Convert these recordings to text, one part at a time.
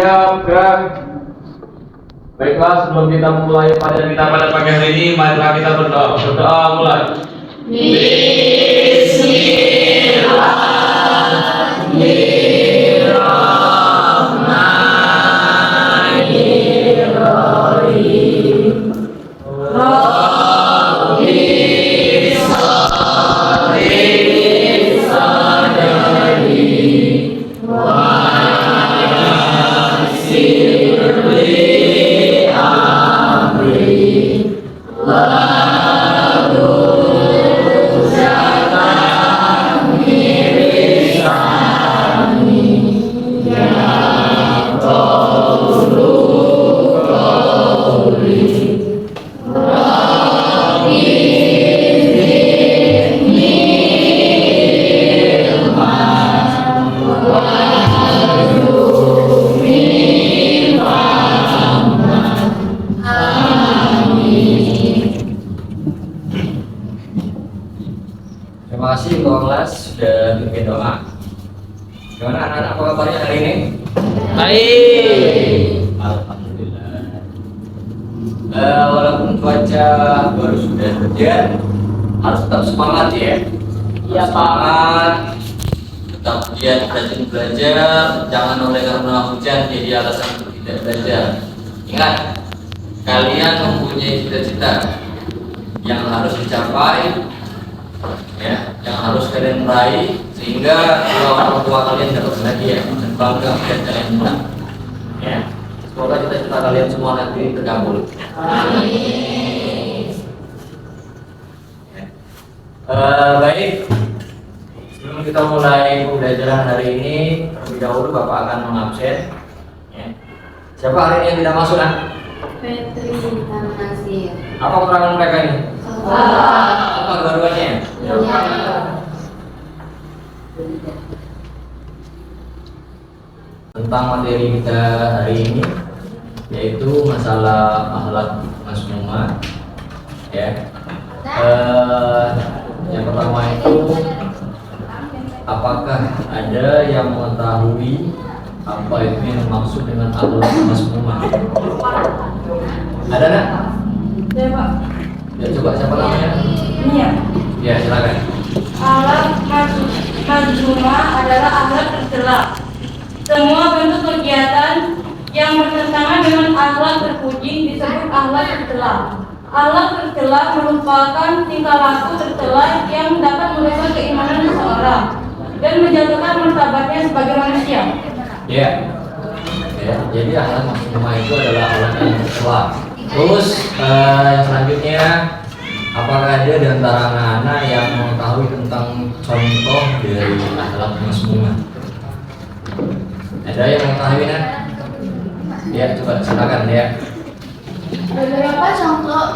Siap, gerak. Baiklah, sebelum kita mulai pada pagi hari ini, marilah kita berdoa. Berdoa mulai. Terima kasih Ketua kelas sudah bimbing doa. Gimana anak-anak, apa kabarnya hari ini? Baik. Alhamdulillah. Walaupun cuaca baru sudah hujan, harus tetap semangat ya. Iya, Pak. Semangat. Tetap giat rajin belajar. Jangan oleh karena hujan jadi alasan untuk tidak belajar. Ingat, kalian mempunyai cita-cita yang harus dicapai, ya, yang harus kalian raih sehingga orang tua kalian dapat bahagia dan bangga melihat kalian menang. Ya, semoga cita-cita kalian semua nanti terkabul. Amin. Baik, sebelum kita mulai pembelajaran hari ini, terlebih dahulu Bapak akan mengabsen. Ya. Siapa hari ini yang tidak masuk kan? Fitri Tanasir. Apa keterangan mereka ini? Apa kebaruannya? Tentang materi kita hari ini, yaitu masalah akhlak masmumah. Ya. Yang pertama itu, apakah ada yang mengetahui apa itu yang dimaksud dengan akhlak masmumah? Ada nggak? Ya Pak. Ya coba, siapa namanya? Ini ya. Ya silakan. Alat mazmumah adalah akhlak tercela. Semua bentuk kegiatan yang bertentangan dengan akhlak terpuji disebut akhlak tercela. Akhlak tercela merupakan tingkah laku tercela yang dapat merusak keimanan seseorang dan menjatuhkan martabatnya sebagai manusia. Ya. Ya, jadi akhlak masmumah itu adalah akhlak yang tercela. Terus yang selanjutnya, apakah ada di antara anak-anak yang mengetahui tentang contoh dari akhlak masmumah? Ada yang mengetahui kan? Ya, coba silakan ya. Beberapa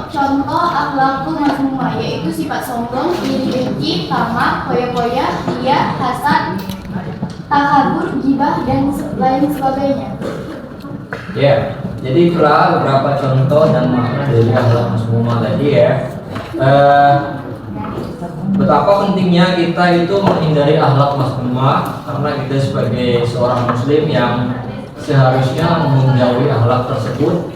contoh akhlak mazmumah yaitu sifat sombong, iri dengki, tamak, foya-foya, riya, hasad, takabur, gibah dan lain sebagainya. Ya, jadi itulah beberapa contoh dan makna dari akhlak masmumah tadi ya. Betapa pentingnya kita itu menghindari akhlak masmumah karena kita sebagai seorang muslim yang seharusnya menjauhi akhlak tersebut,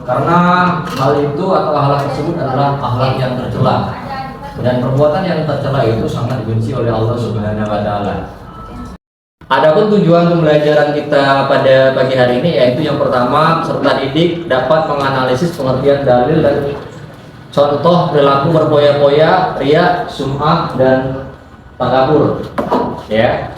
karena hal itu atau akhlak tersebut adalah akhlak yang tercela dan perbuatan yang tercela itu sangat dibenci oleh Allah Subhanahu wa taala. Adapun tujuan pembelajaran kita pada pagi hari ini yaitu yang pertama, peserta didik dapat menganalisis pengertian dalil dan contoh perilaku berpoya-poya, riya, sum'ah dan takabur. Ya.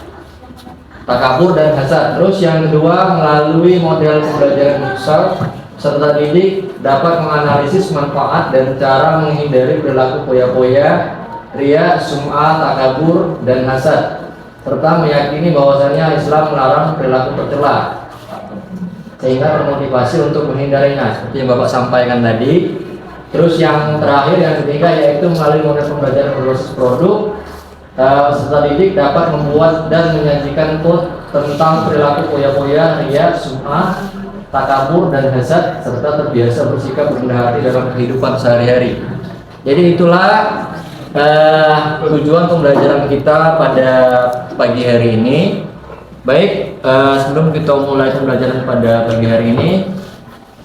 Takabur dan hasad. Terus yang kedua, melalui model pembelajaran futsal, peserta didik dapat menganalisis manfaat dan cara menghindari perilaku poya-poya, riya, sum'ah, takabur dan hasad, serta meyakini bahwasanya Islam melarang perilaku tercela sehingga termotivasi untuk menghindarinya seperti yang Bapak sampaikan tadi. Terus yang terakhir, yang ketiga, yaitu melalui model pembelajaran berbasis produk, peserta didik dapat membuat dan menyajikan quote tentang perilaku poya-poya, riya, sum'ah, takabur dan hasad, serta terbiasa bersikap rendah hati dalam kehidupan sehari-hari. Jadi itulah tujuan pembelajaran kita pada pagi hari ini. Baik, sebelum kita mulai pembelajaran pada pagi hari ini,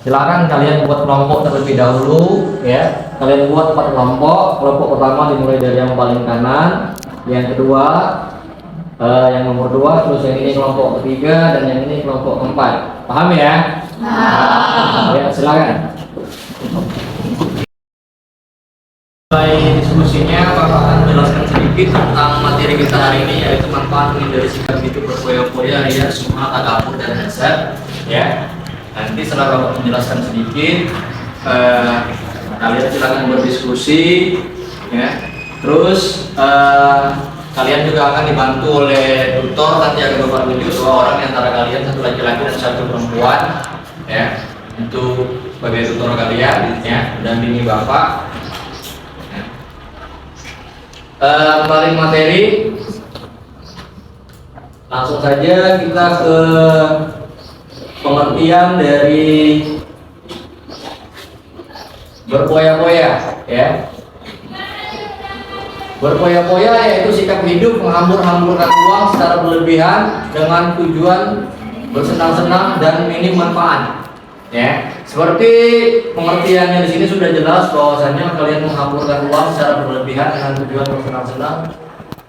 silakan kalian buat kelompok terlebih dahulu ya. Kalian buat 4 kelompok. Kelompok pertama dimulai dari yang paling kanan, yang kedua yang nomor 2, terus yang ini kelompok ketiga, dan yang ini kelompok keempat. Paham ya? Ya, silakan. Mulai diskusinya, Bapak akan menjelaskan sedikit tentang materi kita hari ini, yaitu manfaat menghindari sikap hidup berfoya-foya, ria, sum'ah, takabur, dan hasad. Ya, nanti setelah Bapak menjelaskan sedikit, kalian silakan berdiskusi, ya. Terus kalian juga akan dibantu oleh tutor. Nanti akan Bapak tunjuk 2 orang di antara kalian, 1 laki-laki dan 1 perempuan, ya, untuk sebagai tutor kalian, ya, mendampingi Bapak. Kembali materi, langsung saja kita ke pengertian dari berfoya-foya, ya. Berfoya-foya yaitu sikap hidup menghambur-hamburkan uang secara berlebihan dengan tujuan bersenang-senang dan minim manfaat. Ya, seperti pengertiannya di sini sudah jelas bahwasanya kalian menghamburkan uang secara berlebihan dengan tujuan bersenang-senang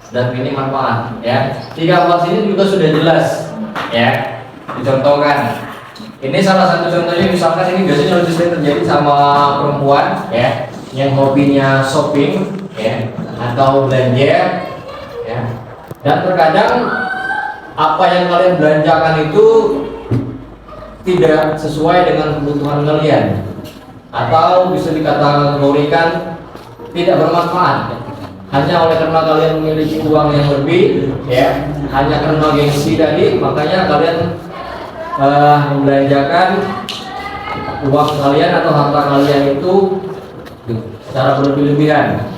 dan minim manfaat. Ya, 13 ini juga sudah jelas. Ya, dicontohkan. Ini salah satu contohnya, misalkan ini biasanya lebih sering terjadi sama perempuan, ya, yang hobinya shopping, ya, atau belanja, ya. Dan terkadang apa yang kalian belanjakan itu tidak sesuai dengan kebutuhan kalian, atau bisa dikategorikan tidak bermanfaat. Hanya oleh karena kalian memiliki uang yang lebih, ya, hanya karena gengsi tadi, makanya kalian membelanjakan uang kalian atau harta kalian itu secara berlebih-lebihan.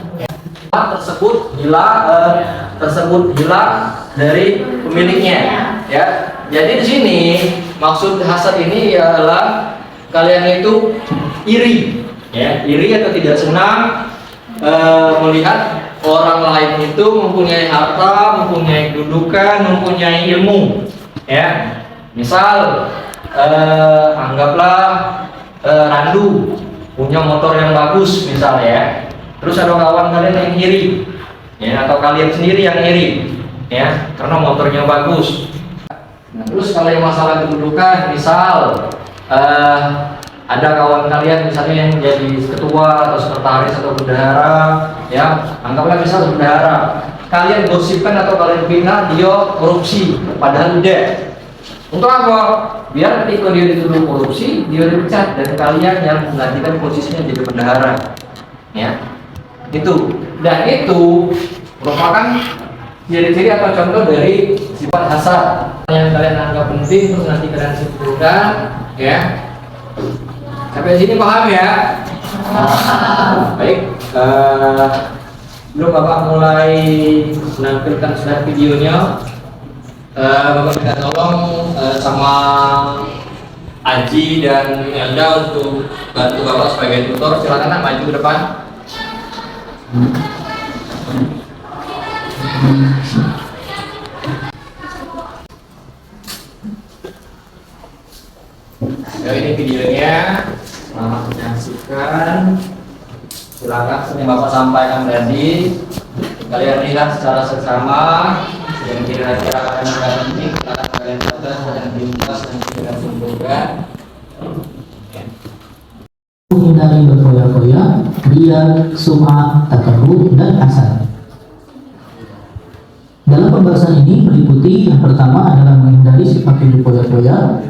Tersebut hilang dari pemiliknya, ya. Jadi di sini maksud hasad ini adalah kalian itu iri, ya, iri atau tidak senang melihat orang lain itu mempunyai harta, mempunyai kedudukan, mempunyai ilmu, ya. Misal anggaplah Randu punya motor yang bagus misalnya, ya. Terus ada kawan kalian yang iri, ya, atau kalian sendiri yang iri, ya, karena motornya bagus. Nah, terus kalau yang masalah kedudukan, misal ada kawan kalian misalnya yang jadi ketua atau sekretaris atau bendahara, ya, anggaplah misal bendahara, kalian gosipkan atau kalian bina dia korupsi, padahal tidak. Untuk apa? Biar ketika dia dituduh korupsi, dia dipecat dan kalian yang menggantikan posisinya jadi bendahara, ya. Itu, dan itu merupakan ciri-ciri atau contoh dari sifat hasad yang kalian anggap penting, terus nanti kalian simpulkan, ya. Sampai sini paham ya? Baik, sebelum Bapak mulai menampilkan slide videonya, Bapak minta tolong sama Aji dan Elda untuk bantu Bapak sebagai tutor. Silakan maju ke depan. Ya, ini videonya, selamat menyaksikan. Silakan yang Bapak sampaikan tadi kalian lihat secara seksama, yang kira-kira kalian akan ini akan kalian baca dan diungkap dan kalian simpulkan. Menghindari berfoya-foya, ria, sum'ah, takabur, dan hasad. Dalam pembahasan ini meliputi yang pertama adalah menghindari sifat hidup foya-foya,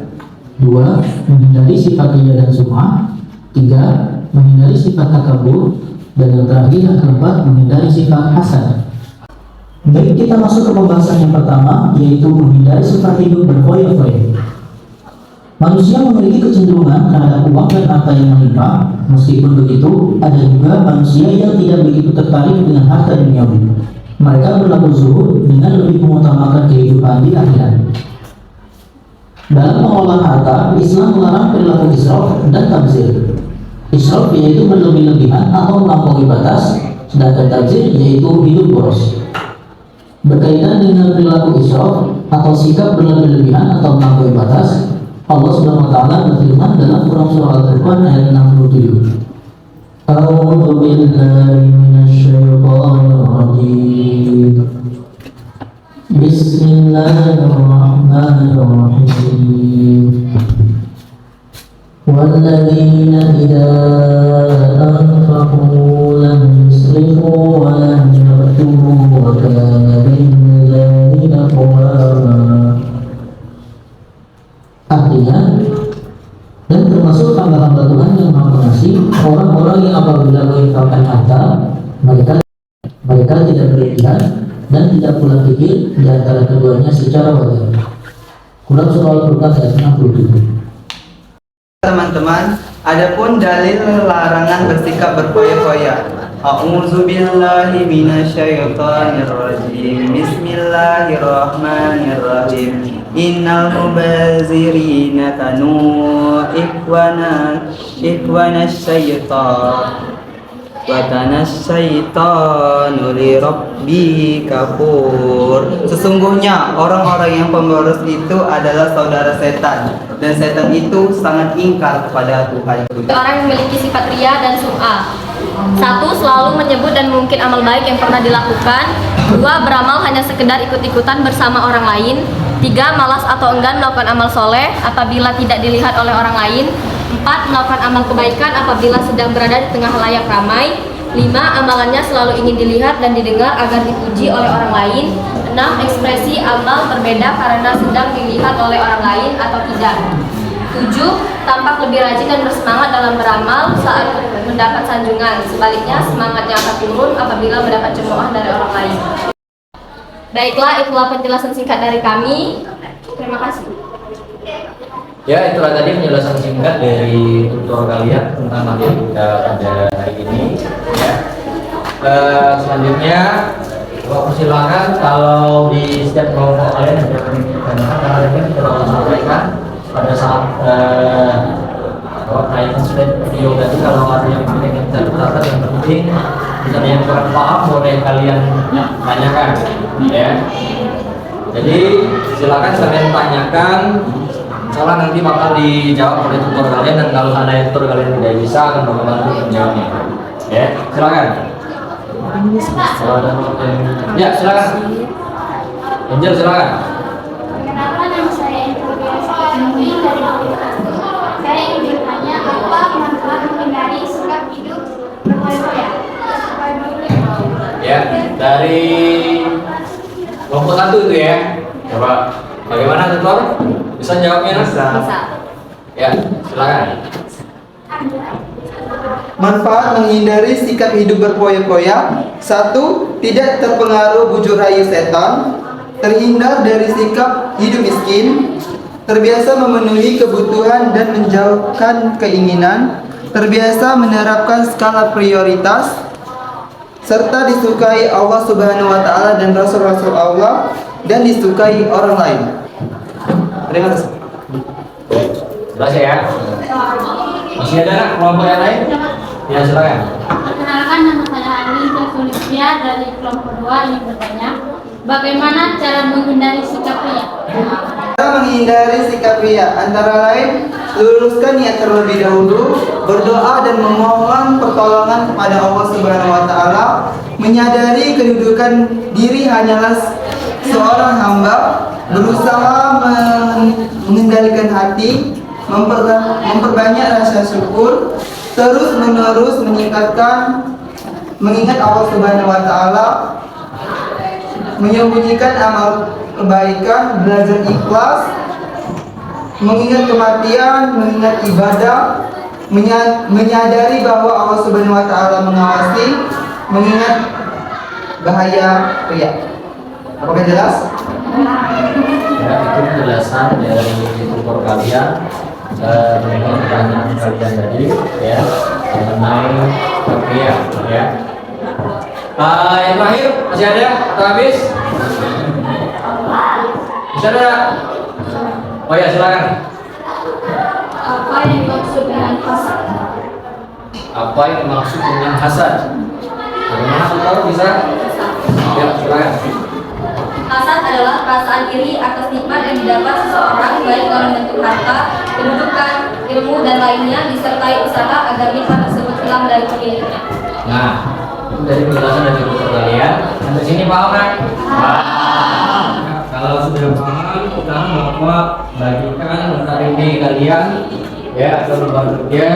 2. Menghindari sifat ria dan sum'ah, 3. Menghindari sifat takabur, dan yang terakhir yang keempat menghindari sifat hasad. Baik, kita masuk ke pembahasan yang pertama, yaitu menghindari sifat hidup berfoya-foya. Manusia memiliki kecenderungan terhadap uang dan harta yang melimpah. Meskipun begitu, ada juga manusia yang tidak begitu tertarik dengan harta duniawi. Mereka berlaku zuhud dengan lebih mengutamakan kehidupan di akhirat. Dalam mengelola harta, Islam melarang perilaku israf dan tabzir. Israf yaitu berlebih-lebihan atau melampaui batas, sedangkan tabzir yaitu hidup boros. Berkaitan dengan perilaku israf atau sikap berlebih-lebihan atau melampaui batas, Allah Subhanahu wa taala berfirman dalam Quran surah Al-Furqan ayat 67. A'udzu billahi minasyaitonir rajim. Bismillahirrahmanirrahim. والذين إذا أنفقوا لم يسرفوا ولم يقتروا وكان بين ذلك قواما. Artinya, dan termasuk hamba-hamba Tuhan yang Maha Pengasih, orang-orang yang apabila menginfakkan harta, mereka tidak berlebihan dan tidak pula pikir di antara keduanya secara wajar. Quran surah Al-Furqan ayat 67. Teman-teman, adapun dalil larangan bersikap berfoya-foya. A'udzu billahi minasyaitonir rajim. Bismillahirrahmanirrahim. Innal mubazirina kanu ikhwana syaitan wa kana syaitanu li rabbi kafur. Sesungguhnya orang-orang yang pemboros itu adalah saudara setan, dan setan itu sangat ingkar kepada Tuhan. Orang yang memiliki sifat ria dan sum'ah. 1. Selalu menyebut dan mungkin amal baik yang pernah dilakukan. 2. Beramal hanya sekedar ikut-ikutan bersama orang lain. 3. Malas atau enggan melakukan amal soleh apabila tidak dilihat oleh orang lain. 4. Melakukan amal kebaikan apabila sedang berada di tengah halayak ramai. 5. Amalannya selalu ingin dilihat dan didengar agar dipuji oleh orang lain. 6. Ekspresi amal berbeda karena sedang dilihat oleh orang lain atau tidak. 7. Tampak lebih rajin dan bersemangat dalam beramal saat mendapat sanjungan. Sebaliknya, semangatnya akan turun apabila mendapat cemooh dari orang lain. Baiklah, itulah penjelasan singkat dari kami. Terima kasih. Ya, itulah tadi penjelasan singkat dari tutor kalian tentang materi kita pada hari ini. Ya. Selanjutnya, persilakan kalau di setiap kelompok kalian ada pendidikan karena ini kita akan sampaikan pada saat tayangan slide video tadi. Kalau ada yang ingin kita catat yang penting, bisa yang kurang paham boleh kalian tanyakan, ya. Jadi silakan kalian tanyakan. Soalnya nanti bakal dijawab oleh tutor kalian, dan kalau ada tutor kalian tidak bisa akan membantu menjawabnya. Ya, silakan. Ya, silakan. Angel, silakan. Perkenalkan, nama saya Introduksi dari saya ingin bertanya apa manfaat menghindari sikap hidup berfoya-foya. Ya, dari kelompok 1 itu ya. Coba bagaimana tutor? Bisa jawabnya? Bisa. Ya, silakan. Manfaat menghindari sikap hidup berfoya-foya. 1. Tidak terpengaruh bujuk rayu setan. Terhindar dari sikap hidup miskin. Terbiasa memenuhi kebutuhan dan menjauhkan keinginan. Terbiasa menerapkan skala prioritas. Serta disukai Allah Subhanahu wa taala dan rasul-rasul Allah, dan disukai orang lain. Terima kasih. Jelas ya? Masih ada kelompok yang lain? Ya, silakan. Perkenalkan, nama saya Ali Jasulisya dari kelompok 2 ingin bertanya, bagaimana cara menghindari sikap ria? Cara menghindari sikap ria antara lain luruskan niat terlebih dahulu, berdoa dan memohon pertolongan kepada Allah Subhanahu wa taala, menyadari kedudukan diri hanyalah seorang hamba, berusaha mengendalikan hati, memperbanyak rasa syukur, terus-menerus mengingat Allah Subhanahu wa taala, menyembunyikan amal kebaikan, belajar ikhlas, mengingat kematian, mengingat ibadah, menyadari bahwa Allah Subhanahu wa taala mengawasi, mengingat bahaya ria. Apakah jelas? Ya, itu penjelasan dari tutor kalian mengenai pertanyaan kalian tadi, ya, mengenai ria, ya. Yang terakhir masih ada atau habis? Bisa ada? Oh ya, silakan. Apa yang dimaksud dengan hasad? Apa yang dimaksud dengan hasad? Bagaimana tutor bisa? Ya, silakan. Hasad adalah perasaan iri atas nikmat yang didapat seseorang baik dalam bentuk harta, kedudukan, ilmu, dan lainnya disertai usaha agar nikmat tersebut hilang dari pemiliknya. Nah, itu dari penjelasan dari dokter kalian. Sampai sini paham kan? Paham. Kalau sudah paham, sekarang Bapak bagikan materi ini kalian ya atau lembar kerja.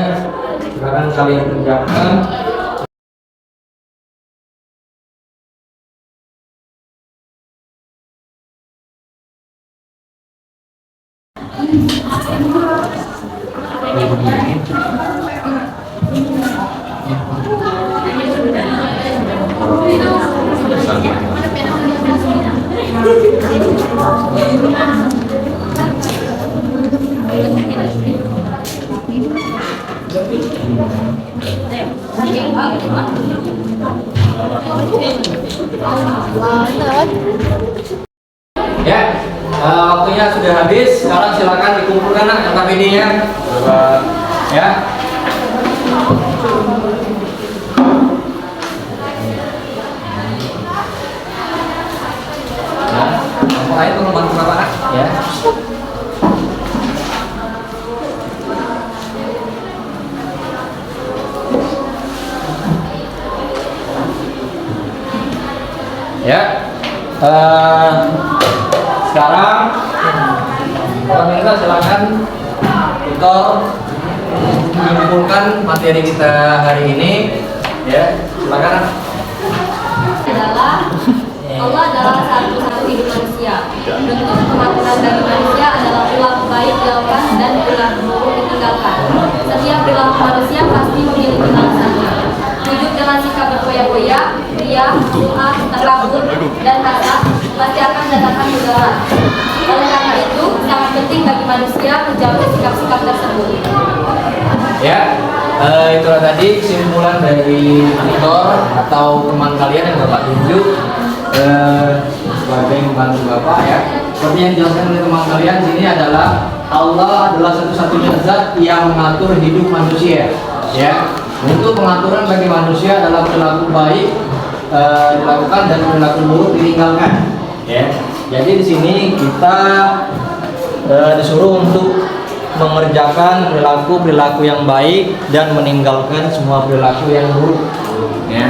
Sekarang kalian kerjakan. Ya, waktunya sudah habis. Sekarang silakan dikumpulkan angka PD-nya. Ya. Nah, lain tolong bantu Bapak nak, ya. Ya. Sekarang pemirsa silakan tutor menyimpulkan materi kita hari ini. Ya, silakan. Allah adalah satu-satu hidup manusia. Bentuk kematian bagi manusia adalah perilaku baik dilakukan dan perilaku buruk ditinggalkan. Setiap perilaku manusia pasti memiliki balasannya. Hidup dengan sikap berpoya-poya, ria, sum'ah, takabur, dan hasad pasti akan mendatangkan mudarat. Oleh karena itu, sangat penting bagi manusia menjauhi sikap-sikap tersebut. Ya, itulah tadi kesimpulan dari tutor atau teman kalian yang Bapak tunjuk sebagai membantu Bapak ya. Seperti yang dijelaskan oleh teman kalian sini adalah Allah adalah satu-satunya zat yang mengatur hidup manusia. Ya, untuk pengaturan bagi manusia adalah perilaku baik dilakukan dan perilaku buruk ditinggalkan. Ya, jadi di sini kita disuruh untuk mengerjakan perilaku yang baik dan meninggalkan semua perilaku yang buruk. Ya.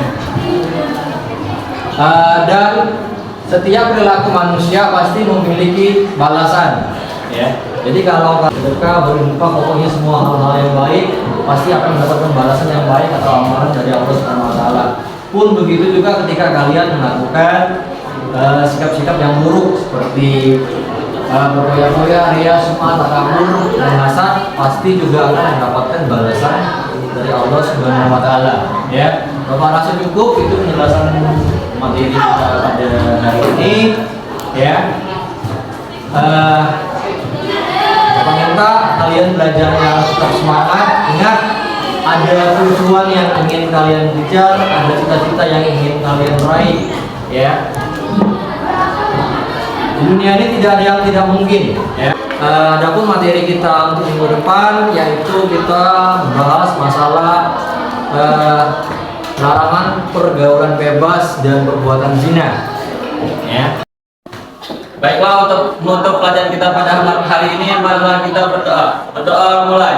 Dan setiap perilaku manusia pasti memiliki balasan. Ya. Jadi kalau sedekah, berinfak, pokoknya semua hal-hal yang baik pasti akan mendapatkan balasan yang baik atau amalan dari Allah Subhanahu Wa Taala. Pun begitu juga ketika kalian melakukan sikap-sikap yang buruk seperti berpoya-poya, ria, sum'ah, takabur, dan hasad pasti juga akan mendapatkan balasan dari Allah Subhanahu Wa Taala. Ya, Bapak rasa cukup itu penjelasan materi kita pada hari ini. Ya, Bapak minta kalian belajarnya tetap semangat. Ingat, ada tujuan yang ingin kalian kejar, ada cita-cita yang ingin kalian raih. Ya. Di dunia ini tidak ada yang tidak mungkin. Ya. Adapun materi kita untuk minggu depan yaitu kita membahas masalah larangan pergaulan bebas dan perbuatan zina. Ya. Baiklah, untuk menutup pelajaran kita pada hari ini, marilah kita berdoa. Berdoa mulai.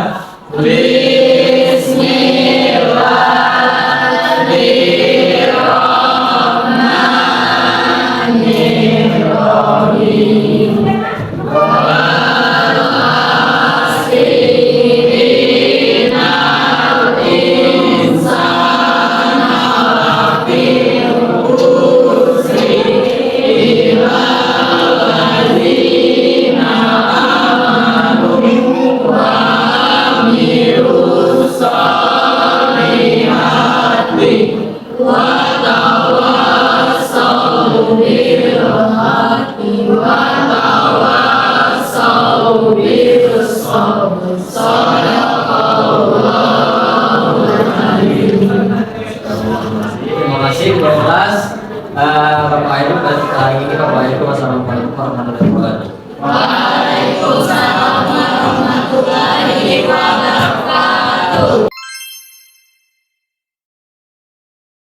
Terima kasih Bu kelas. Bapak Ayu hari ini Bapak Ayu wassalamualaikum warahmatullahi wabarakatuh. Waalaikumsalam.